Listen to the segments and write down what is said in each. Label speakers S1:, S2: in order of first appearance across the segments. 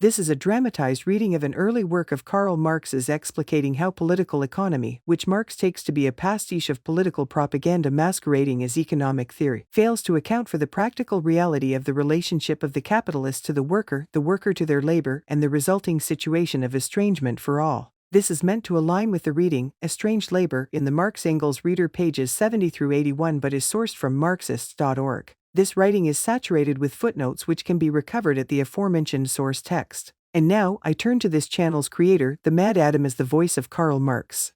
S1: This is a dramatized reading of an early work of Karl Marx's Explicating How Political Economy, which Marx takes to be a pastiche of political propaganda masquerading as economic theory, fails to account for the practical reality of the relationship of the capitalist to the worker to their labor, and the resulting situation of estrangement for all. This is meant to align with the reading, Estranged Labour, in the Marx-Engels Reader pages 70-81 but is sourced from Marxists.org. This writing is saturated with footnotes which can be recovered at the aforementioned source text. And now, I turn to this channel's creator, the Mad Adam, as the voice of Karl Marx.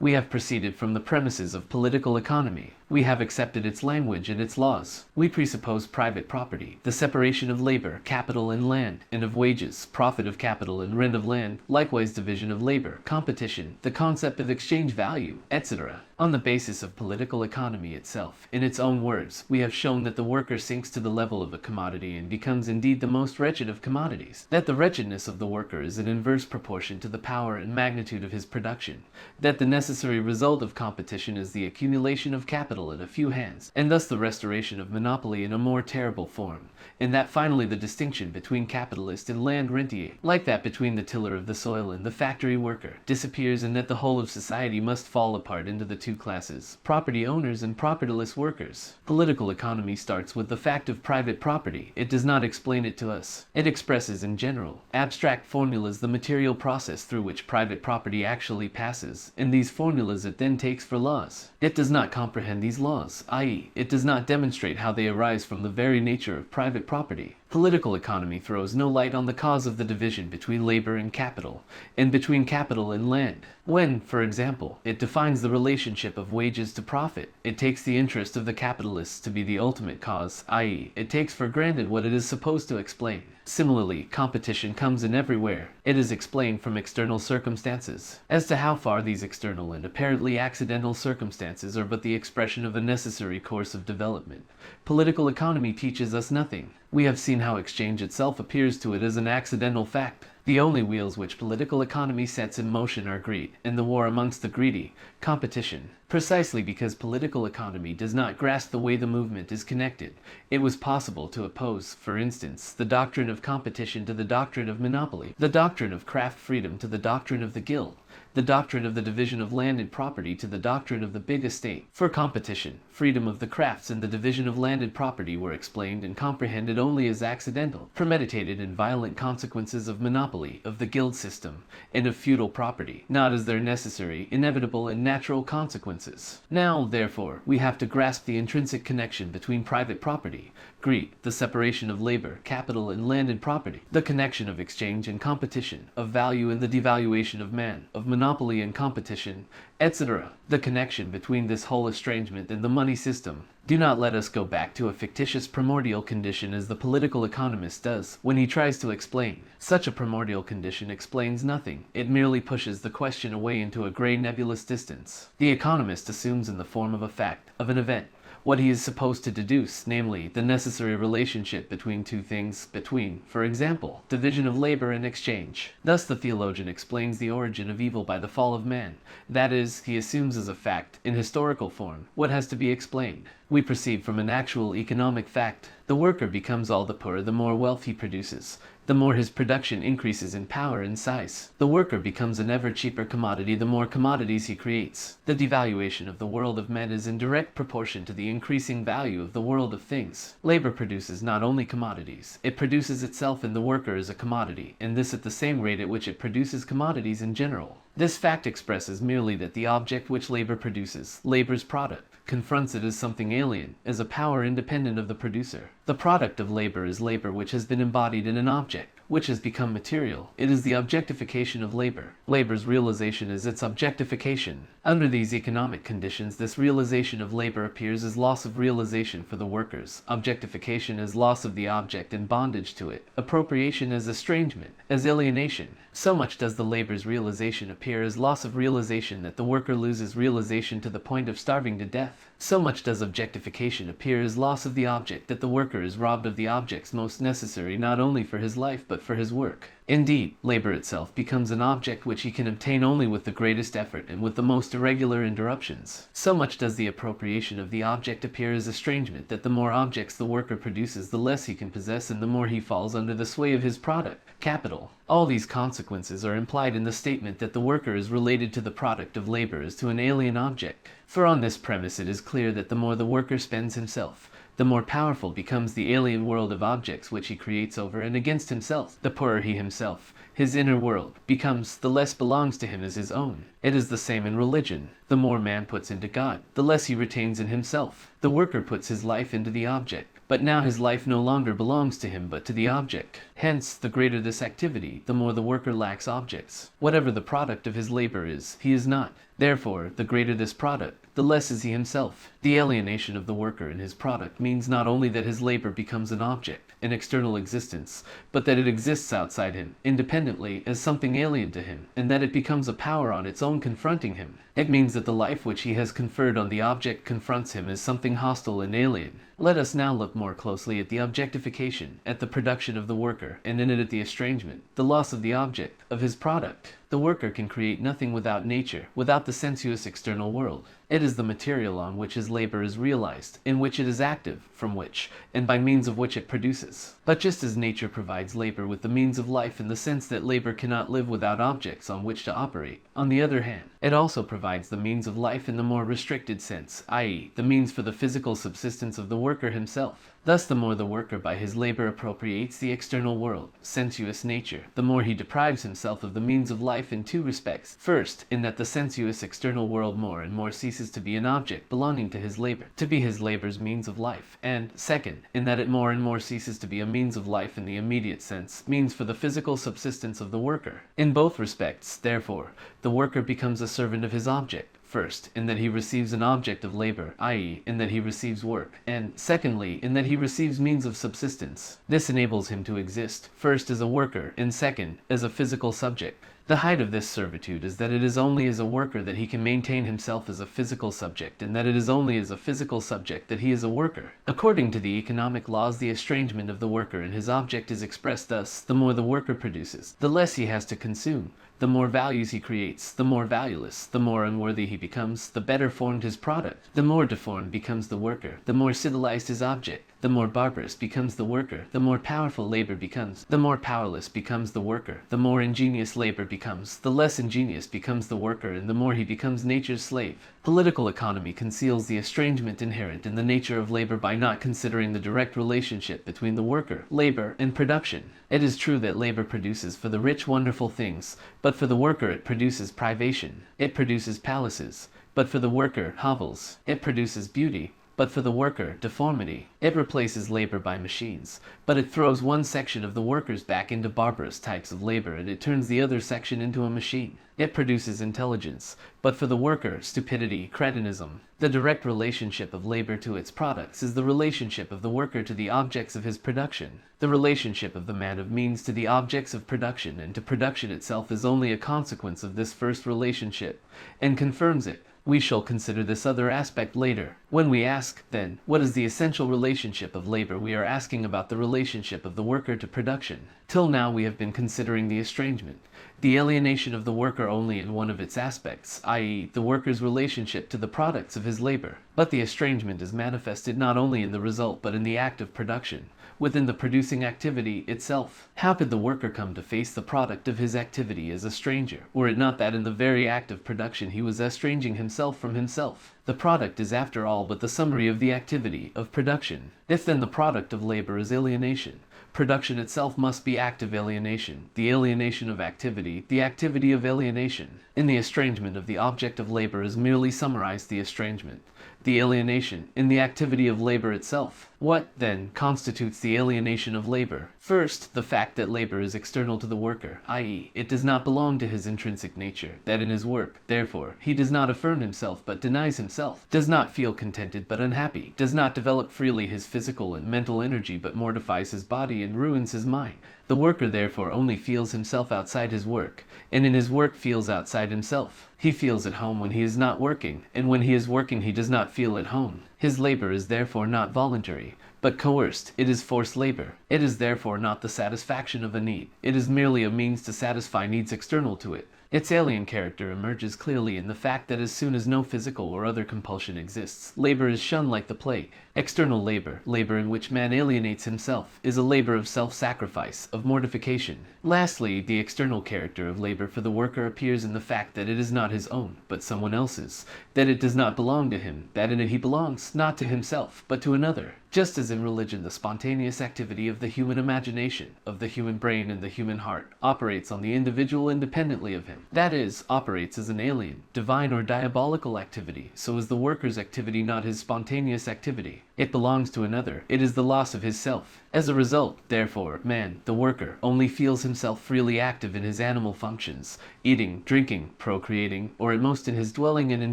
S2: We have proceeded from the premises of political economy. We have accepted its language and its laws. We presuppose private property, the separation of labor, capital and land, and of wages, profit of capital and rent of land, likewise division of labor, competition, the concept of exchange value, etc. On the basis of political economy itself, in its own words, we have shown that the worker sinks to the level of a commodity and becomes indeed the most wretched of commodities, that the wretchedness of the worker is in inverse proportion to the power and magnitude of his production, that the necessary result of competition is the accumulation of capital in a few hands, and thus the restoration of monopoly in a more terrible form, and that finally the distinction between capitalist and land rentier, like that between the tiller of the soil and the factory worker, disappears, and that the whole of society must fall apart into the two classes, property owners and propertyless workers. Political economy starts with the fact of private property. It does not explain it to us. It expresses in general, abstract formulas the material process through which private property actually passes, and these formulas it then takes for laws. It does not comprehend these laws, i.e., it does not demonstrate how they arise from the very nature of private property. Political economy throws no light on the cause of the division between labor and capital, and between capital and land. When, for example, it defines the relationship of wages to profit, it takes the interest of the capitalists to be the ultimate cause, i.e., it takes for granted what it is supposed to explain. Similarly, competition comes in everywhere. It is explained from external circumstances. As to how far these external and apparently accidental circumstances are but the expression of a necessary course of development, political economy teaches us nothing. We have seen how exchange itself appears to it as an accidental fact. The only wheels which political economy sets in motion are greed, and the war amongst the greedy, competition. Precisely because political economy does not grasp the way the movement is connected, it was possible to oppose, for instance, the doctrine of competition to the doctrine of monopoly, the doctrine of craft freedom to the doctrine of the guild, the doctrine of the division of landed property to the doctrine of the big estate. For competition, freedom of the crafts and the division of landed property were explained and comprehended only as accidental, premeditated and violent consequences of monopoly, of the guild system, and of feudal property, not as their necessary, inevitable, and natural consequences. Now, therefore, we have to grasp the intrinsic connection between private property, greed, the separation of labor, capital, and landed property, the connection of exchange and competition, of value and the devaluation of man, of monopoly and competition, etc. The connection between this whole estrangement and the money system. Do not let us go back to a fictitious primordial condition as the political economist does when he tries to explain. Such a primordial condition explains nothing. It merely pushes the question away into a gray nebulous distance. The economist assumes in the form of a fact, of an event, what he is supposed to deduce, namely, the necessary relationship between two things, between, for example, division of labor and exchange. Thus the theologian explains the origin of evil by the fall of man. That is, he assumes as a fact, in historical form, what has to be explained. We perceive from an actual economic fact. The worker becomes all the poorer the more wealth he produces, the more his production increases in power and size. The worker becomes an ever cheaper commodity the more commodities he creates. The devaluation of the world of men is in direct proportion to the increasing value of the world of things. Labor produces not only commodities, it produces itself in the worker as a commodity, and this at the same rate at which it produces commodities in general. This fact expresses merely that the object which labor produces, labor's product, confronts it as something alien, as a power independent of the producer. The product of labor is labor which has been embodied in an object, which has become material. It is the objectification of labor. Labor's realization is its objectification. Under these economic conditions, this realization of labor appears as loss of realization for the workers, objectification as loss of the object and bondage to it, appropriation as estrangement, as alienation. So much does the labor's realization appear as loss of realization that the worker loses realization to the point of starving to death. So much does objectification appear as loss of the object that the worker is robbed of the objects most necessary not only for his life but but for his work. Indeed, labor itself becomes an object which he can obtain only with the greatest effort and with the most irregular interruptions. So much does the appropriation of the object appear as estrangement that the more objects the worker produces, the less he can possess and the more he falls under the sway of his product, capital. All these consequences are implied in the statement that the worker is related to the product of labor as to an alien object. For on this premise it is clear that the more the worker spends himself, the more powerful becomes the alien world of objects which he creates over and against himself. The poorer he himself, his inner world, becomes, the less belongs to him as his own. It is the same in religion. The more man puts into God, the less he retains in himself. The worker puts his life into the object, but now his life no longer belongs to him but to the object. Hence, the greater this activity, the more the worker lacks objects. Whatever the product of his labor is, he is not. Therefore, the greater this product, the less is he himself. The alienation of the worker in his product means not only that his labor becomes an object, an external existence, but that it exists outside him, independently, as something alien to him, and that it becomes a power on its own confronting him. It means that the life which he has conferred on the object confronts him as something hostile and alien. Let us now look more closely at the objectification, at the production of the worker, and in it at the estrangement, the loss of the object, of his product. The worker can create nothing without nature, without the sensuous external world. It is the material on which his labor is realized, in which it is active, from which, and by means of which it produces. But just as nature provides labor with the means of life in the sense that labor cannot live without objects on which to operate, on the other hand, it also provides the means of life in the more restricted sense, i.e., the means for the physical subsistence of the worker himself. Thus, the more the worker by his labor appropriates the external world, sensuous nature, the more he deprives himself of the means of life in two respects. First, in that the sensuous external world more and more ceases to be an object belonging to his labor, to be his labor's means of life, and, second, in that it more and more ceases to be a means of life in the immediate sense, means for the physical subsistence of the worker. In both respects, therefore, the worker becomes a servant of his object. First, in that he receives an object of labor, i.e., in that he receives work, and secondly, in that he receives means of subsistence. This enables him to exist, first as a worker, and second, as a physical subject. The height of this servitude is that it is only as a worker that he can maintain himself as a physical subject, and that it is only as a physical subject that he is a worker. According to the economic laws, the estrangement of the worker and his object is expressed thus: the more the worker produces, the less he has to consume. The more values he creates, the more valueless, the more unworthy he becomes, the better formed his product. The more deformed becomes the worker, the more civilized his object. The more barbarous becomes the worker, the more powerful labor becomes, the more powerless becomes the worker, the more ingenious labor becomes, the less ingenious becomes the worker, and the more he becomes nature's slave. Political economy conceals the estrangement inherent in the nature of labor by not considering the direct relationship between the worker, labor, and production. It is true that labor produces for the rich wonderful things, but for the worker it produces privation. It produces palaces, but for the worker hovels. It produces beauty, but for the worker, deformity. It replaces labor by machines, but it throws one section of the workers back into barbarous types of labor, and it turns the other section into a machine. It produces intelligence, but for the worker, stupidity, cretinism. The direct relationship of labor to its products is the relationship of the worker to the objects of his production. The relationship of the man of means to the objects of production and to production itself is only a consequence of this first relationship, and confirms it. We shall consider this other aspect later. When we ask, then, what is the essential relationship of labor, we are asking about the relationship of the worker to production. Till now we have been considering the estrangement, the alienation of the worker only in one of its aspects, i.e., the worker's relationship to the products of his labor. But the estrangement is manifested not only in the result but in the act of production, within the producing activity itself. How could the worker come to face the product of his activity as a stranger, were it not that in the very act of production he was estranging himself from himself? The product is after all but the summary of the activity of production. If then the product of labor is alienation, production itself must be active alienation, the alienation of activity, the activity of alienation. In the estrangement of the object of labor is merely summarized the estrangement, the alienation, in the activity of labor itself. What, then, constitutes the alienation of labor? First, the fact that labor is external to the worker, i.e., it does not belong to his intrinsic nature, that in his work, therefore, he does not affirm himself but denies himself, does not feel contented but unhappy, does not develop freely his physical and mental energy but mortifies his body and ruins his mind. The worker therefore only feels himself outside his work, and in his work feels outside himself. He feels at home when he is not working, and when he is working he does not feel at home. His labor is therefore not voluntary, but coerced. It is forced labor. It is therefore not the satisfaction of a need. It is merely a means to satisfy needs external to it. Its alien character emerges clearly in the fact that as soon as no physical or other compulsion exists, labor is shunned like the plague. External labor, labor in which man alienates himself, is a labor of self-sacrifice, of mortification. Lastly, the external character of labor for the worker appears in the fact that it is not his own, but someone else's, that it does not belong to him, that in it he belongs, not to himself, but to another. Just as in religion the spontaneous activity of the human imagination, of the human brain and the human heart, operates on the individual independently of him, that is, operates as an alien, divine or diabolical activity, so is the worker's activity not his spontaneous activity. It belongs to another. It is the loss of his self. As a result, therefore, man, the worker, only feels himself freely active in his animal functions, eating, drinking, procreating, or at most in his dwelling and in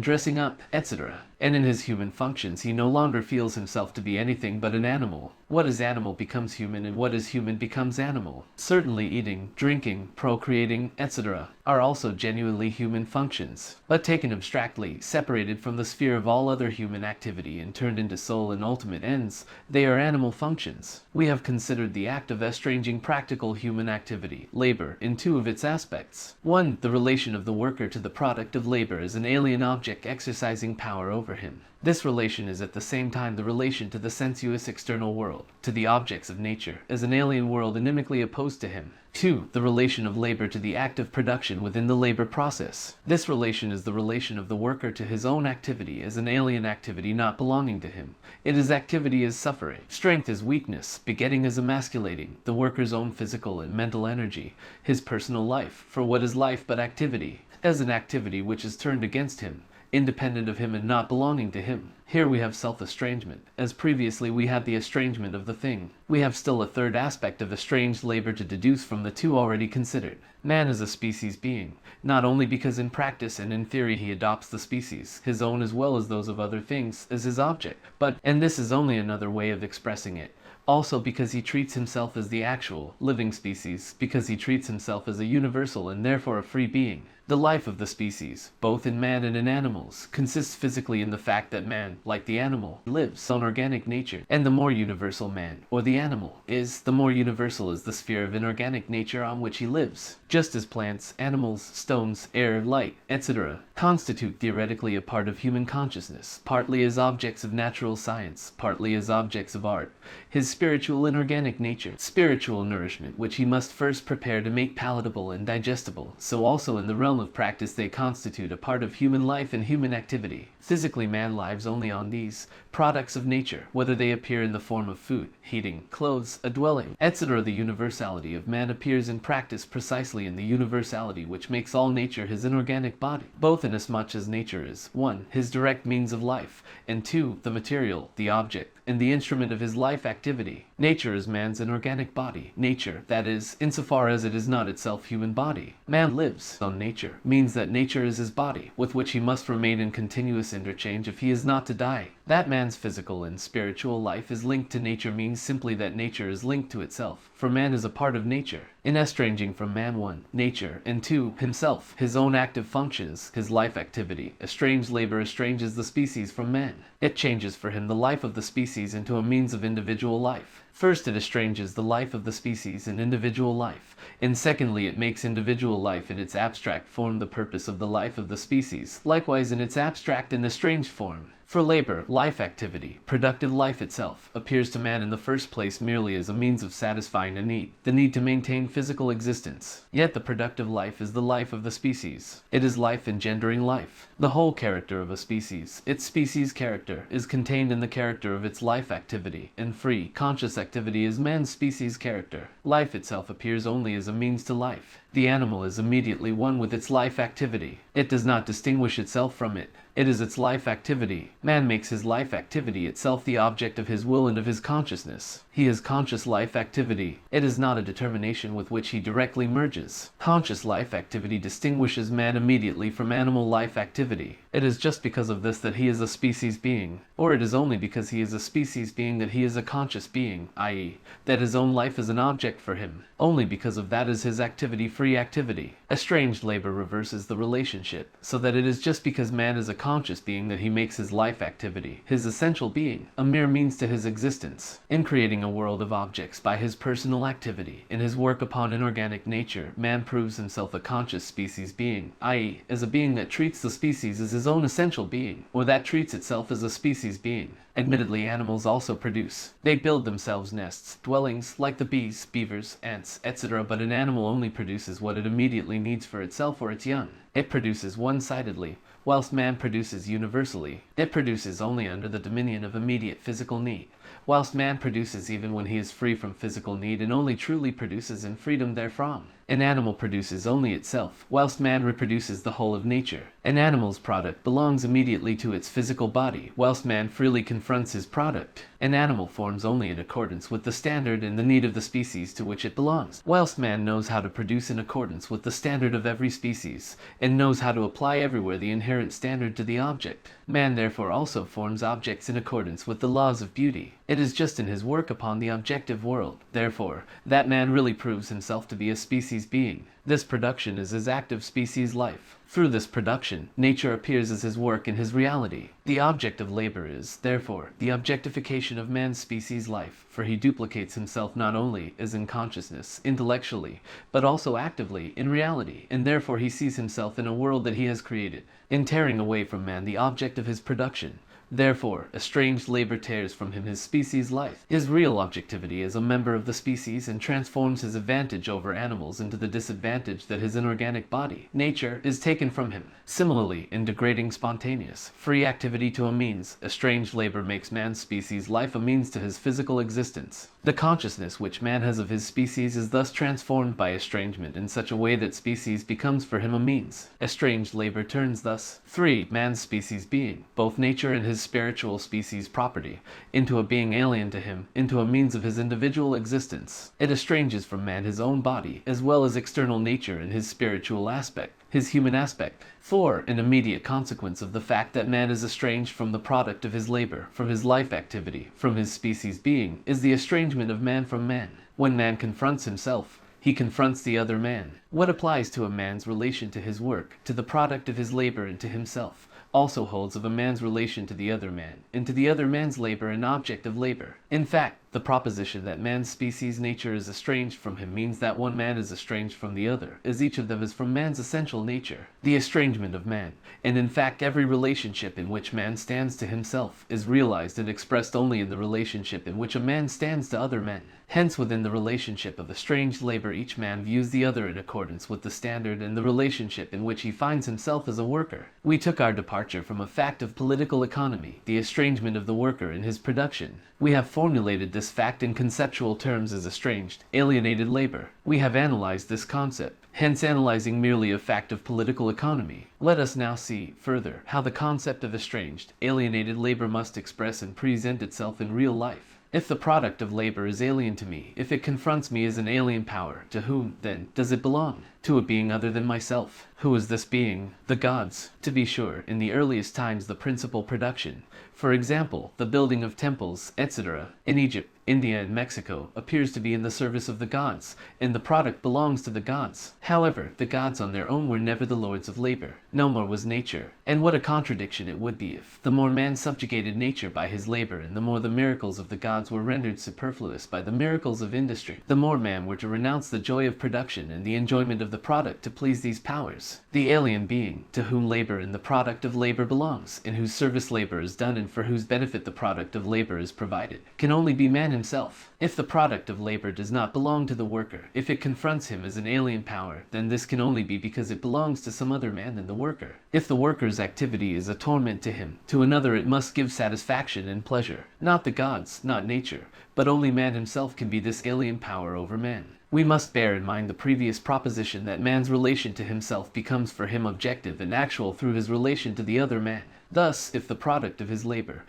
S2: dressing up, etc. And in his human functions he no longer feels himself to be anything but an animal. What is animal becomes human, and what is human becomes animal. Certainly eating, drinking, procreating, etc. are also genuinely human functions, but taken abstractly, separated from the sphere of all other human activity and turned into sole and ultimate ends, they are animal functions. We have considered the act of estranging practical human activity, labor, in two of its aspects. 1. The relation of the worker to the product of labor as an alien object exercising power over him. This relation is at the same time the relation to the sensuous external world, to the objects of nature, as an alien world inimically opposed to him. 2. The relation of labor to the act of production within the labor process. This relation is the relation of the worker to his own activity as an alien activity not belonging to him. It is activity as suffering, strength as weakness, begetting as emasculating, the worker's own physical and mental energy, his personal life, for what is life but activity, as an activity which is turned against him, independent of him and not belonging to him. Here we have self-estrangement. As previously we had the estrangement of the thing, we have still a third aspect of estranged labor to deduce from the two already considered. Man is a species being, not only because in practice and in theory he adopts the species, his own as well as those of other things, as his object, but, and this is only another way of expressing it, also because he treats himself as the actual, living species, because he treats himself as a universal and therefore a free being. The life of the species, both in man and in animals, consists physically in the fact that man, like the animal, lives on organic nature, and the more universal man, or the animal, is, the more universal is the sphere of inorganic nature on which he lives. Just as plants, animals, stones, air, light, etc., constitute theoretically a part of human consciousness, partly as objects of natural science, partly as objects of art, his spiritual inorganic nature, spiritual nourishment, which he must first prepare to make palatable and digestible, so also in the realm of practice they constitute a part of human life and human activity. Physically man lives only on these products of nature, whether they appear in the form of food, heating, clothes, a dwelling, etc. The universality of man appears in practice precisely in the universality which makes all nature his inorganic body, both inasmuch as nature is, 1. His direct means of life, and 2. The material, the object, and the instrument of his life activity. Nature is man's inorganic body. Nature, that is, insofar as it is not itself human body. Man lives on nature, means that nature is his body, with which he must remain in continuous interchange if he is not to die. That man's physical and spiritual life is linked to nature means simply that nature is linked to itself, for man is a part of nature. In estranging from man 1. Nature, and 2. Himself, his own active functions, his life activity, estranged labor estranges the species from man. It changes for him the life of the species into a means of individual life. First, it estranges the life of the species and individual life, and secondly, it makes individual life in its abstract form the purpose of the life of the species, likewise in its abstract and estranged form. For labor, life activity, productive life itself, appears to man in the first place merely as a means of satisfying a need, the need to maintain physical existence. Yet the productive life is the life of the species. It is life engendering life. The whole character of a species, its species character, is contained in the character of its life activity, and free, conscious activity is man's species character. Life itself appears only as a means to life. The animal is immediately one with its life activity. It does not distinguish itself from it. It is its life activity. Man makes his life activity itself the object of his will and of his consciousness. He is conscious life activity. It is not a determination with which he directly merges. Conscious life activity distinguishes man immediately from animal life activity. It is just because of this that he is a species being, or it is only because he is a species being that he is a conscious being, i.e., that his own life is an object for him. Only because of that is his activity free activity. Estranged labor reverses the relationship, so that it is just because man is a conscious being that he makes his life activity, his essential being, a mere means to his existence. In creating a world of objects by his personal activity, in his work upon inorganic nature, man proves himself a conscious species being, i.e., as a being that treats the species as his own essential being, or that treats itself as a species being. Admittedly, animals also produce. They build themselves nests, dwellings, like the bees, beavers, ants, etc., but an animal only produces what it immediately needs for itself or its young. It produces one-sidedly, whilst man produces universally. It produces only under the dominion of immediate physical need, whilst man produces even when he is free from physical need and only truly produces in freedom therefrom. An animal produces only itself, whilst man reproduces the whole of nature. An animal's product belongs immediately to its physical body, whilst man freely confronts his product. An animal forms only in accordance with the standard and the need of the species to which it belongs, whilst man knows how to produce in accordance with the standard of every species, and knows how to apply everywhere the inherent standard to the object. Man therefore also forms objects in accordance with the laws of beauty. It is just in his work upon the objective world, therefore, that man really proves himself to be a species being. This production is his active species life. Through this production, nature appears as his work and his reality. The object of labor is, therefore, the objectification of man's species life, for he duplicates himself not only as in consciousness, intellectually, but also actively, in reality, and therefore he sees himself in a world that he has created, in tearing away from man the object of his production. Therefore, estranged labor tears from him his species life, his real objectivity as a member of the species, and transforms his advantage over animals into the disadvantage that his inorganic body, nature, is taken from him. Similarly, in degrading spontaneous, free activity to a means, estranged labor makes man's species life a means to his physical existence. The consciousness which man has of his species is thus transformed by estrangement in such a way that species becomes for him a means. Estranged labor turns thus 3. Man's species being, both nature and his spiritual species property, into a being alien to him, into a means of his individual existence. It estranges from man his own body, as well as external nature and his spiritual aspect, his human aspect. 4. An immediate consequence of the fact that man is estranged from the product of his labor, from his life activity, from his species being, is the estrangement of man from man. When man confronts himself, he confronts the other man. What applies to a man's relation to his work, to the product of his labor, and to himself, also holds of a man's relation to the other man, and to the other man's labor and object of labor. In fact, the proposition that man's species nature is estranged from him means that one man is estranged from the other, as each of them is from man's essential nature. The estrangement of man, and in fact every relationship in which man stands to himself, is realized and expressed only in the relationship in which a man stands to other men. Hence, within the relationship of estranged labor, each man views the other in accordance with the standard and the relationship in which he finds himself as a worker. We took our departure from a fact of political economy, the estrangement of the worker in his production. We have formulated this fact in conceptual terms as estranged, alienated labor. We have analyzed this concept, hence analyzing merely a fact of political economy. Let us now see, further, how the concept of estranged, alienated labor must express and present itself in real life. If the product of labor is alien to me, if it confronts me as an alien power, to whom, then, does it belong? To a being other than myself. Who is this being? The gods. To be sure, in the earliest times the principal production, for example, the building of temples, etc., in Egypt, India, and Mexico, appears to be in the service of the gods, and the product belongs to the gods. However, the gods on their own were never the lords of labor. No more was nature. And what a contradiction it would be if, the more man subjugated nature by his labor, and the more the miracles of the gods were rendered superfluous by the miracles of industry, the more man were to renounce the joy of production and the enjoyment of the product to please these powers. The alien being, to whom labor and the product of labor belongs, in whose service labor is done and for whose benefit the product of labor is provided, can only be man himself. If the product of labor does not belong to the worker, if it confronts him as an alien power, then this can only be because it belongs to some other man than the worker. If the worker's activity is a torment to him, to another it must give satisfaction and pleasure. Not the gods, not nature, but only man himself can be this alien power over man. We must bear in mind the previous proposition that man's relation to himself becomes for him objective and actual through his relation to the other man. Thus, if the product of his labor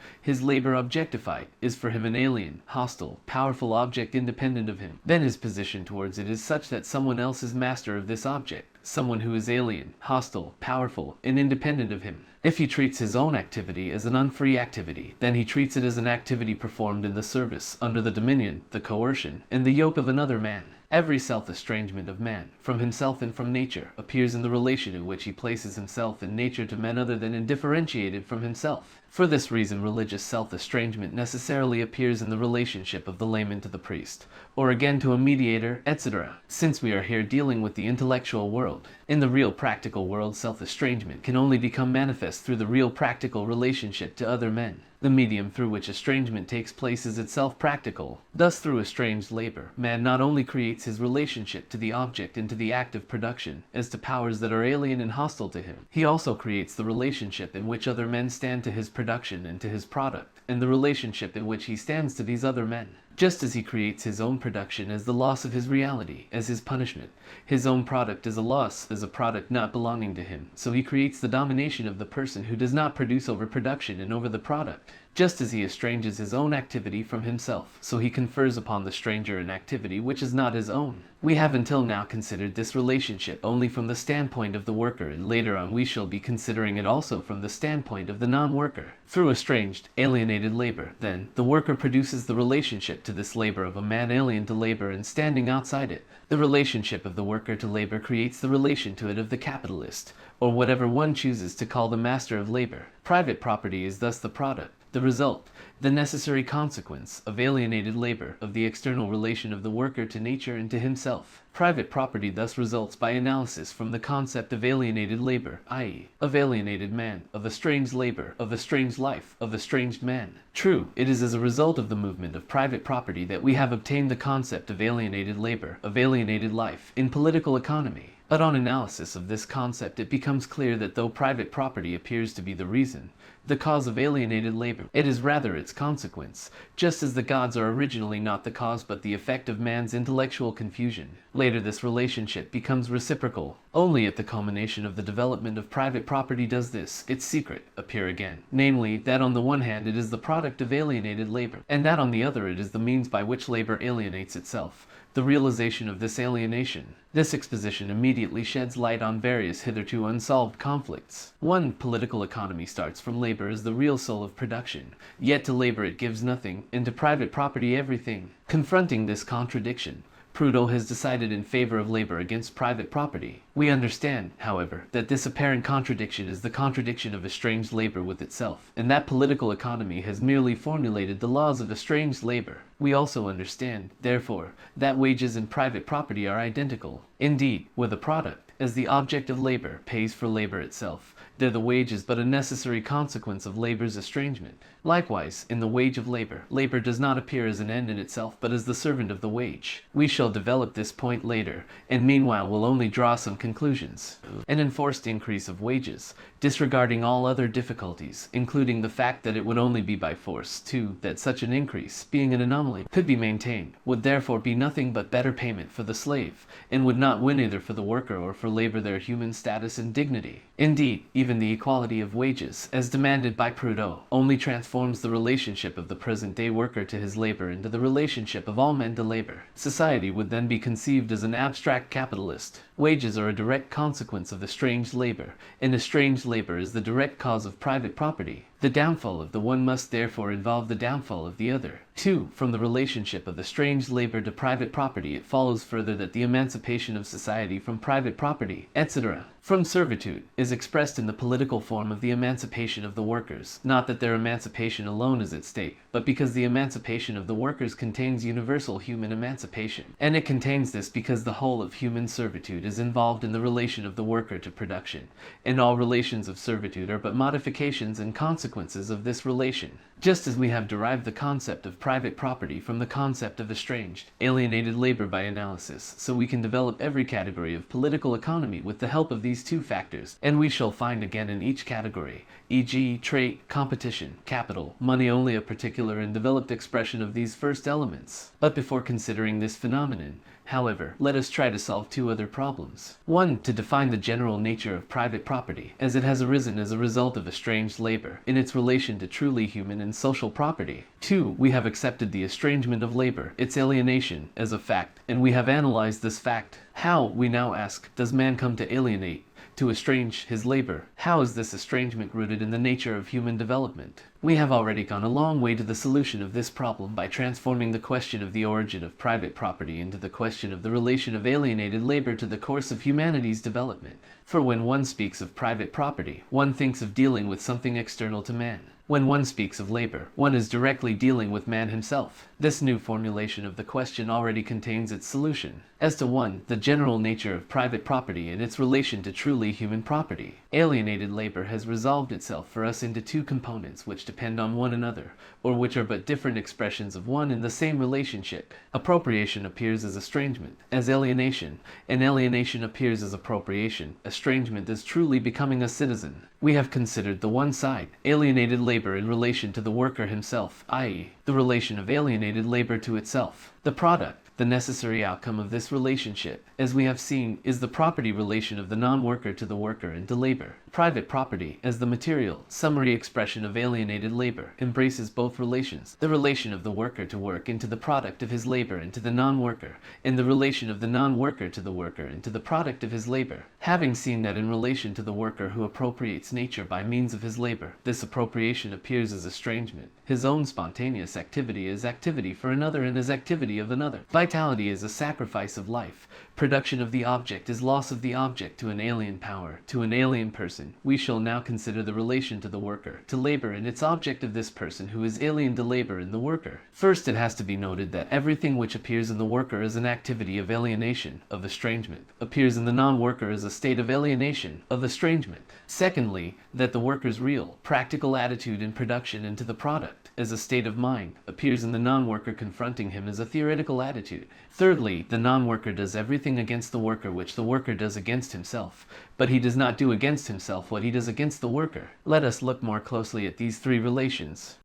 S2: objectified, is for him an alien, hostile, powerful object independent of him, then his position towards it is such that someone else is master of this object, someone who is alien, hostile, powerful, and independent of him. If he treats his own activity as an unfree activity, then he treats it as an activity performed in the service, under the dominion, the coercion, and the yoke of another man. Every self-estrangement of man, from himself and from nature, appears in the relation in which he places himself and nature to men other than indifferentiated from himself. For this reason, religious self-estrangement necessarily appears in the relationship of the layman to the priest, or again to a mediator, etc. Since we are here dealing with the intellectual world, in the real practical world, self-estrangement can only become manifest through the real practical relationship to other men. The medium through which estrangement takes place is itself practical. Thus, through estranged labor, man not only creates his relationship to the object and to the act of production, as to powers that are alien and hostile to him, he also creates the relationship in which other men stand to his production and to his product, and the relationship in which he stands to these other men. Just as he creates his own production as the loss of his reality, as his punishment, his own product as a loss, as a product not belonging to him, so he creates the domination of the person who does not produce over production and over the product. Just as he estranges his own activity from himself, so he confers upon the stranger an activity which is not his own. We have until now considered this relationship only from the standpoint of the worker, and later on we shall be considering it also from the standpoint of the non-worker. Through estranged, alienated labor, then, the worker produces the relationship to this labor of a man alien to labor and standing outside it. The relationship of the worker to labor creates the relation to it of the capitalist, or whatever one chooses to call the master of labor. Private property is thus the product, the result, the necessary consequence of alienated labor, of the external relation of the worker to nature and to himself. Private property thus results by analysis from the concept of alienated labor, i.e., of alienated man, of estranged labor, of estranged life, of estranged man. True, it is as a result of the movement of private property that we have obtained the concept of alienated labor, of alienated life, in political economy. But on analysis of this concept, it becomes clear that though private property appears to be the reason, the cause of alienated labor, it is rather its consequence, just as the gods are originally not the cause but the effect of man's intellectual confusion. Later this relationship becomes reciprocal. Only at the culmination of the development of private property does this, its secret, appear again. Namely, that on the one hand it is the product of alienated labor, and that on the other it is the means by which labor alienates itself. The realization of this alienation. This exposition immediately sheds light on various hitherto unsolved conflicts. 1. Political economy starts from labor as the real soul of production, yet to labor it gives nothing, and to private property everything. Confronting this contradiction, Proudhon has decided in favor of labor against private property. We understand, however, that this apparent contradiction is the contradiction of estranged labor with itself, and that political economy has merely formulated the laws of estranged labor. We also understand, therefore, that wages and private property are identical. Indeed, where the product, as the object of labor, pays for labor itself, there the wage is but a necessary consequence of labor's estrangement. Likewise, in the wage of labor, labor does not appear as an end in itself but as the servant of the wage. We shall develop this point later, and meanwhile will only draw some conclusions. An enforced increase of wages, disregarding all other difficulties, including the fact that it would only be by force, 2. That such an increase, being an anomaly, could be maintained, would therefore be nothing but better payment for the slave, and would not win either for the worker or for labor their human status and dignity. Indeed, even the equality of wages, as demanded by Proudhon, only transforms the relationship of the present-day worker to his labor into the relationship of all men to labor. Society would then be conceived as an abstract capitalist. Wages are a direct consequence of estranged labor, and estranged labor is the direct cause of private property. The downfall of the one must therefore involve the downfall of the other. 2. From the relationship of estranged labor to private property, it follows further that the emancipation of society from private property, etc., from servitude, is expressed in the political form of the emancipation of the workers. Not that their emancipation alone is at stake, but because the emancipation of the workers contains universal human emancipation. And it contains this because the whole of human servitude is involved in the relation of the worker to production, and all relations of servitude are but modifications and consequences of this relation. Just as we have derived the concept of private property from the concept of estranged, alienated labor by analysis, so we can develop every category of political economy with the help of these two factors, and we shall find again in each category, e.g. trait, competition, capital, money, only a particular and developed expression of these first elements. But before considering this phenomenon, However, let us try to solve two other problems. One, to define the general nature of private property, as it has arisen as a result of estranged labor, in its relation to truly human and social property. Two, we have accepted the estrangement of labor, its alienation, as a fact, and we have analyzed this fact. How, we now ask, does man come to alienate, to estrange his labor? How is this estrangement rooted in the nature of human development? We have already gone a long way to the solution of this problem by transforming the question of the origin of private property into the question of the relation of alienated labor to the course of humanity's development. For when one speaks of private property, one thinks of dealing with something external to man. When one speaks of labor, one is directly dealing with man himself. This new formulation of the question already contains its solution. As to 1, the general nature of private property and its relation to truly human property, alienated labor has resolved itself for us into two components which depend on one another, or which are but different expressions of one and the same relationship. Appropriation appears as estrangement, as alienation, and alienation appears as appropriation. Estrangement is truly becoming a citizen. We have considered the one side, alienated labor in relation to the worker himself, i.e., the relation of alienated labor to itself. The product, the necessary outcome of this relationship, as we have seen, is the property relation of the non-worker to the worker and to labor. Private property, as the material, summary expression of alienated labor, embraces both relations, the relation of the worker to work into the product of his labor and to the non-worker, and the relation of the non-worker to the worker and to the product of his labor. Having seen that in relation to the worker who appropriates nature by means of his labor, this appropriation appears as estrangement. His own spontaneous activity is activity for another and is activity of another. Vitality is a sacrifice of life. Production of the object is loss of the object to an alien power, to an alien person. We shall now consider the relation to the worker, to labor, and its object of this person who is alien to labor and the worker. First, it has to be noted that everything which appears in the worker as an activity of alienation, of estrangement, appears in the non-worker as a state of alienation, of estrangement. Secondly, that the worker's real, practical attitude in production and to the product, as a state of mind, appears in the non-worker confronting him as a theoretical attitude. Thirdly, the non-worker does everything against the worker which the worker does against himself, but he does not do against himself what he does against the worker. Let us look more closely at these three relations.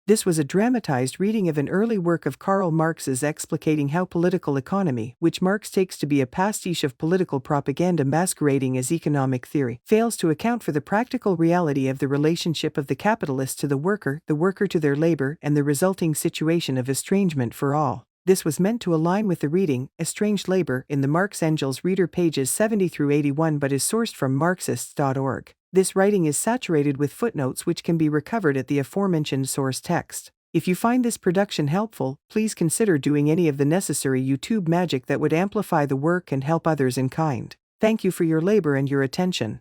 S1: This was a dramatized reading of an early work of Karl Marx's Explicating How Political Economy, which Marx takes to be a pastiche of political propaganda masquerading as economic theory, fails to account for the practical reality of the relationship of the capitalist to the worker to their labor, and the resulting situation of estrangement for all. This was meant to align with the reading, Estranged Labour, in the Marx-Engels Reader pages 70 through 81 but is sourced from Marxists.org. This writing is saturated with footnotes which can be recovered at the aforementioned source text. If you find this production helpful, please consider doing any of the necessary YouTube magic that would amplify the work and help others in kind. Thank you for your labor and your attention.